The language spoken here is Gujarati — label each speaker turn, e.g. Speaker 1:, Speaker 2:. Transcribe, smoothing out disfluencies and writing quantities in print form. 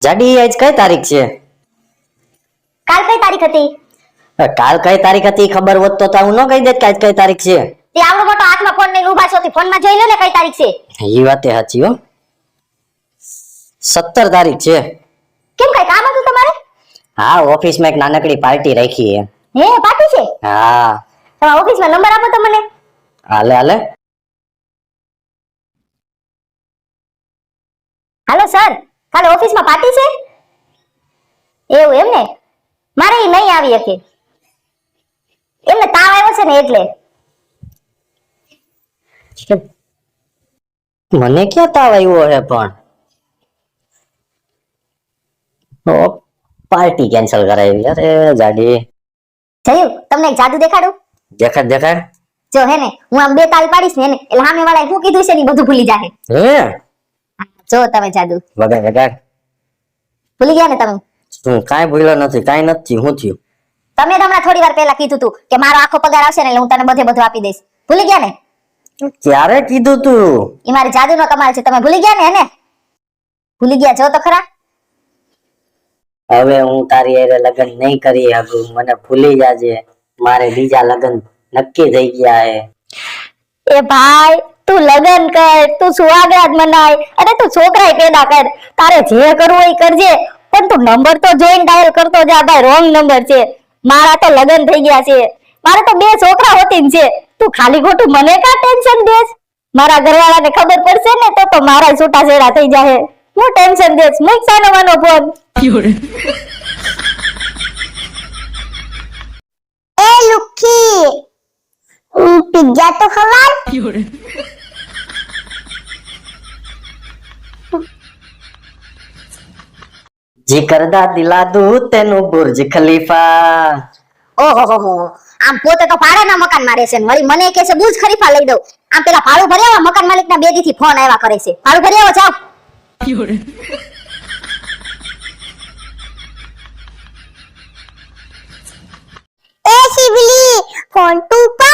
Speaker 1: જાડી આજ કઈ તારીખ છે?
Speaker 2: કાલ કઈ તારીખ હતી?
Speaker 1: કાલ કઈ તારીખ હતી ખબર હોત તો હું ન કહી દેત કે આજ કઈ તારીખ છે.
Speaker 2: તે આવડો મોટો હાથમાં ફોન લઈને ઊભા છો, તે ફોનમાં જોઈ લો ને કઈ તારીખ છે.
Speaker 1: ઈ વાતે સાચી હો. 17 તારીખ છે.
Speaker 2: કેમ કઈ કામ હતું તમારે?
Speaker 1: હા, ઓફિસમાં એક નાનકડી પાર્ટી રાખી છે.
Speaker 2: હે પાર્ટી છે?
Speaker 1: હા.
Speaker 2: તમારા ઓફિસમાં નંબર આપો તો મને.
Speaker 1: હાલે હાલે.
Speaker 2: હાલો સર, કાલે ઓફિસમાં પાર્ટી છે? એવું એમ ને? મારે ઈ નહીં આવી શકે. એમને તાવ આવ્યો છે ને એટલે.
Speaker 1: મને ક્યાં તાવ આવ્યો હે પણ? પાર્ટી કેન્સલ કરાવી. અરે જાડી.
Speaker 2: જયું, તમને એક જાદુ દેખાડું?
Speaker 1: દેખાડ દેખાડ.
Speaker 2: જો હે ને, હું આમ બે તાલ પાડીશ ને એટલે સામે વાળાએ શું કીધું છે ને બધું ભૂલી જાહે.
Speaker 1: હે?
Speaker 2: જો તમે જાદુ.
Speaker 1: વગાડ વગાડ.
Speaker 2: ભૂલી ગયા ને તમે?
Speaker 1: હું કાઈ ભૂલ્યો નથી, કાઈ નથી. શું થયું?
Speaker 2: તમે તો હમણાં થોડી વાર પહેલા કીધું તું કે મારો આખો પગાર આવશે ને એટલે હું તને બધું આપી દઈશ. ભૂલી ગયા ને?
Speaker 1: ક્યારે કીધું તું?
Speaker 2: એ મારી જાદુનો કમાલ છે. તમે ભૂલી ગયા ને? હે ને? ભૂલી ગયા જો તો ખરા.
Speaker 1: હવે હું તારી હારે લગ્ન નહીં કરી શકું. મને ભૂલી જાજે. મારે બીજા લગ્ન નક્કી થઈ ગયા હે.
Speaker 2: એ ભાઈ, તું લગન કર, તું સુહાગરાત મનાય અને તું છોકરાય પેદા કર. તારે જે કરવું એ કરજે, પણ તું નંબર તો જોઈને ડાયલ કરતો જા. ભાઈ રોંગ નંબર છે. મારા તો લગન થઈ ગયા છે. મારે તો 2 છોકરા હોતી છે. તું ખાલી ખોટું મને કા ટેન્શન દેસ? મારા ઘરવાળાને ખબર પડશે ને તો મારા છૂટાછેડા થઈ જાહે. હું ટેન્શન દેસ? મૂક સાનો માનો ફોન. એ લુખી, પિઝા તો ખવાય.
Speaker 1: જી કરદા દિલા દુ તેનું બુર્જ ખલીફા.
Speaker 2: ઓહો, આમ પોતે તો ભાડાના મકાનમાં રહે છે, વળી મને કહે છે બુર્જ ખલીફા લઈ દઉં. આમ પેલા ભાડું ભરી આવા મકાન માલિકના 2 દીથી ફોન આવ્યા કરે છે. ભાડું ભરી આવો જાવ. એ શિવલી, ફોન તું પર.